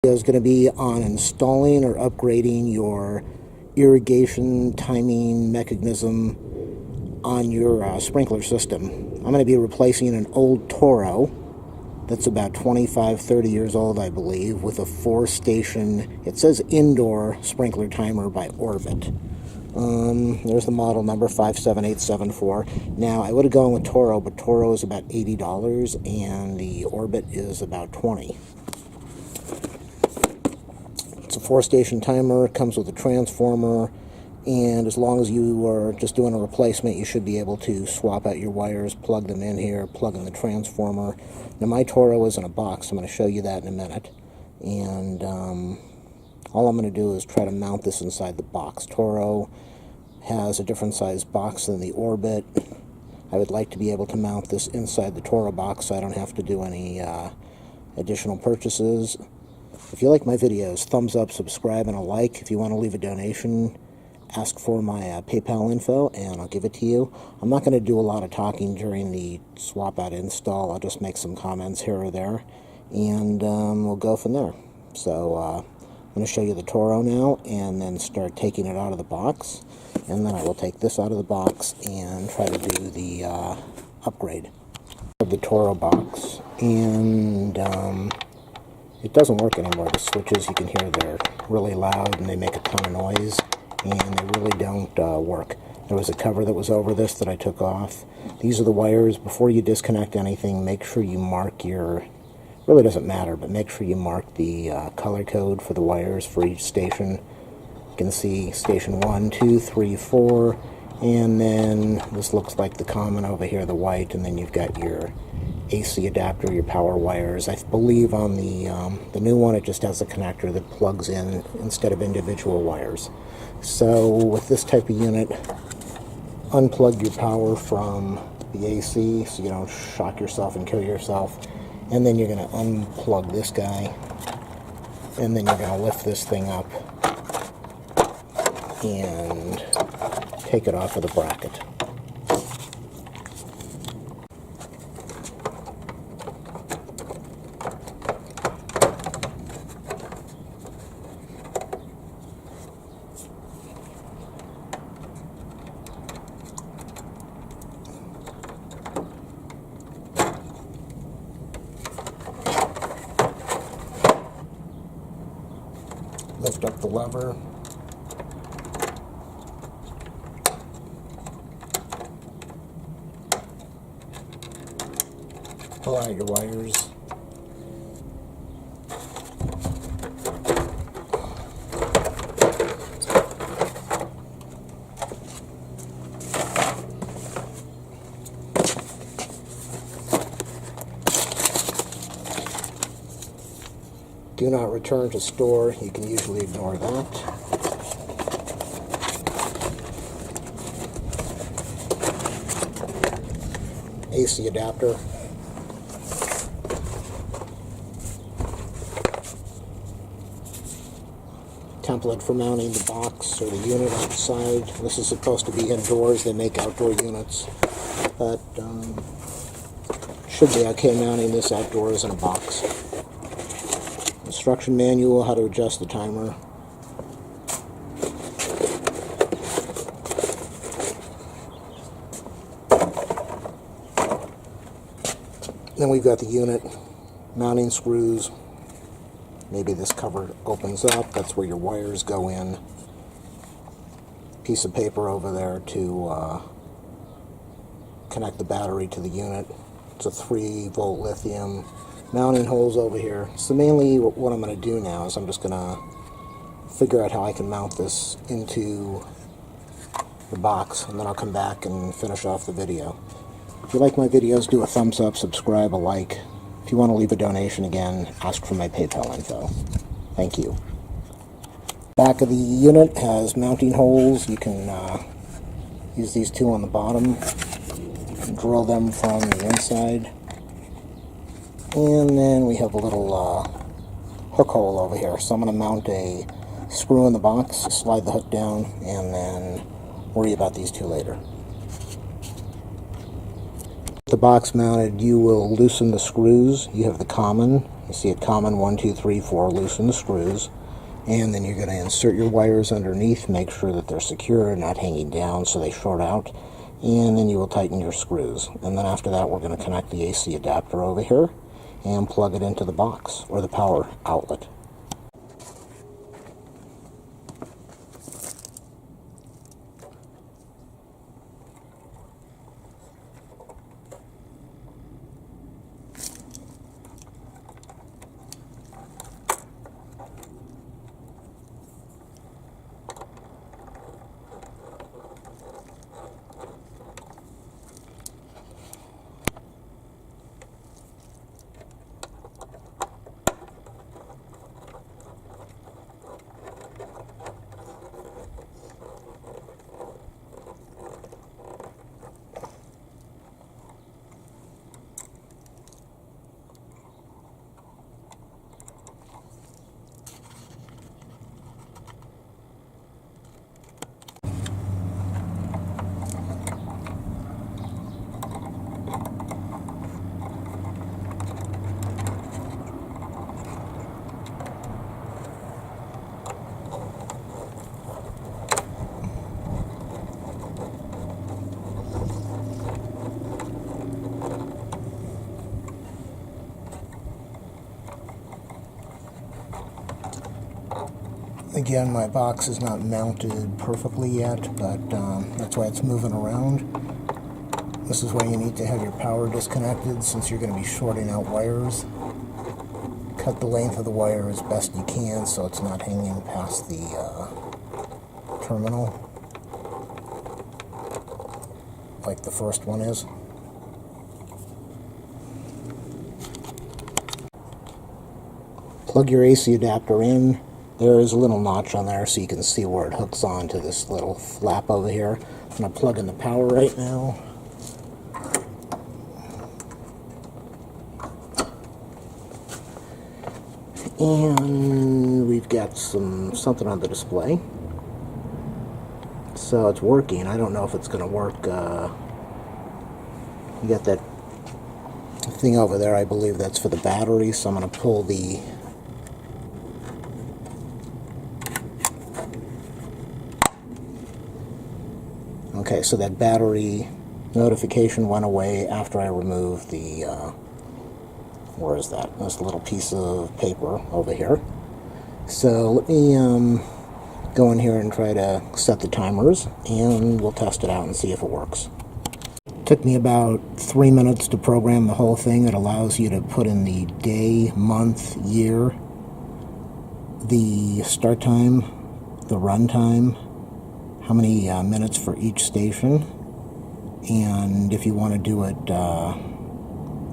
Is going to be on installing or upgrading your irrigation timing mechanism on your sprinkler system. I'm going to be replacing an old Toro that's about 25-30 years old, I believe, with a 4-station, it says indoor sprinkler timer by Orbit. There's the model number 57874. Now, I would have gone with Toro, but Toro is about $80 and the Orbit is about $20. It's a 4-station timer. It comes with a transformer, and as long as you are just doing a replacement, you should be able to swap out your wires, plug them in here, plug in the transformer. Now, my Toro is in a box. I'm going to show you that in a minute. And all I'm going to do is try to mount this inside the box. Toro has a different size box than the Orbit. I would like to be able to mount this inside the Toro box so I don't have to do any additional purchases. If you like my videos, thumbs up, subscribe, and a like. If you want to leave a donation, ask for my PayPal info, and I'll give it to you. I'm not going to do a lot of talking during the swap-out install. I'll just make some comments here or there, and we'll go from there. So I'm going to show you the Toro now, and then start taking it out of the box. And then I will take this out of the box and try to do the upgrade of the Toro box. And it doesn't work anymore. The switches, you can hear, they're really loud and they make a ton of noise, and they really don't work. There was a cover that was over this that I took off. These are the wires. Before you disconnect anything, make sure you mark your, really doesn't matter, but make sure you mark the color code for the wires for each station. You can see station 1, 2, 3, 4, and then this looks like the common over here, the white, and then you've got your AC adapter, your power wires. I believe on the new one it just has a connector that plugs in instead of individual wires. So with this type of unit, unplug your power from the AC so you don't shock yourself and kill yourself, and then you're going to unplug this guy, and then you're going to lift this thing up and take it off of the bracket. Lift up the lever. Pull out your wires. Do not return to store. You can usually ignore that. AC adapter. Template for mounting the box or the unit outside. This is supposed to be indoors. They make outdoor units, but should be okay mounting this outdoors in a box. Instruction manual, how to adjust the timer. Then we've got the unit, mounting screws. Maybe this cover opens up, that's where your wires go in. Piece of paper over there to connect the battery to the unit. It's a 3-volt lithium. Mounting holes over here. So mainly what I'm going to do now is I'm just going to figure out how I can mount this into the box, and then I'll come back and finish off the video. If you like my videos, do a thumbs up, subscribe, a like. If you want to leave a donation, again, ask for my PayPal info. Thank you. Back of the unit has mounting holes. You can use these two on the bottom, drill them from the inside. And then we have a little hook hole over here. So I'm going to mount a screw in the box, slide the hook down, and then worry about these two later. The box mounted, you will loosen the screws. You have the common You see it common 1, 2, 3, 4, loosen the screws. And then you're going to insert your wires underneath, make sure that they're secure, not hanging down so they short out. And then you will tighten your screws. And then after that, we're going to connect the AC adapter over here and plug it into the box or the power outlet. Again, my box is not mounted perfectly yet, but that's why it's moving around. This is why you need to have your power disconnected, since you're going to be shorting out wires. Cut the length of the wire as best you can so it's not hanging past the terminal, like the first one is. Plug your AC adapter in. There is a little notch on there so you can see where it hooks on to this little flap over here. I'm going to plug in the power right now. And we've got something on the display. So it's working. I don't know if it's going to work. You got that thing over there. I believe that's for the battery. So I'm going to pull the okay, so that battery notification went away after I removed the, where is that? This little piece of paper over here. So let me go in here and try to set the timers, and we'll test it out and see if it works. It took me about 3 minutes to program the whole thing. It allows you to put in the day, month, year, the start time, the run time, how many minutes for each station, and if you want to do it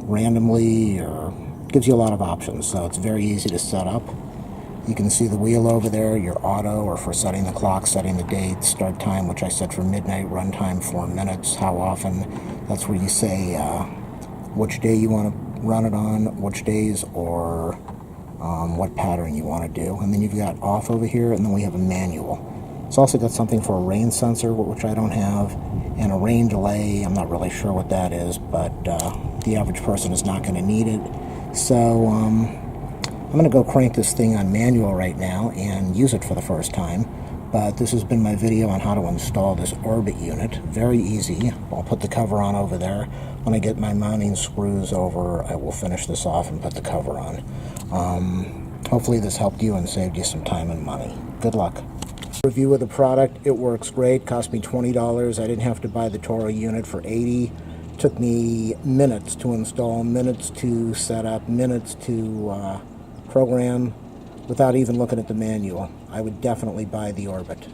randomly, or gives you a lot of options. So it's very easy to set up. You can see the wheel over there, your auto, or for setting the clock, setting the date, start time, which I set for midnight, run time 4 minutes, how often. That's where you say which day you want to run it on, which days, or what pattern you want to do. And then you've got off over here, and then we have a manual. It's also got something for a rain sensor, which I don't have, and a rain delay. I'm not really sure what that is, but the average person is not going to need it. So I'm going to go crank this thing on manual right now and use it for the first time. But this has been my video on how to install this Orbit unit. Very easy. I'll put the cover on over there. When I get my mounting screws over, I will finish this off and put the cover on. Hopefully this helped you and saved you some time and money. Good luck. Review of the product. It works great. Cost me $20. I didn't have to buy the Toro unit for $80. Took me minutes to install, minutes to set up, minutes to program without even looking at the manual. I would definitely buy the Orbit.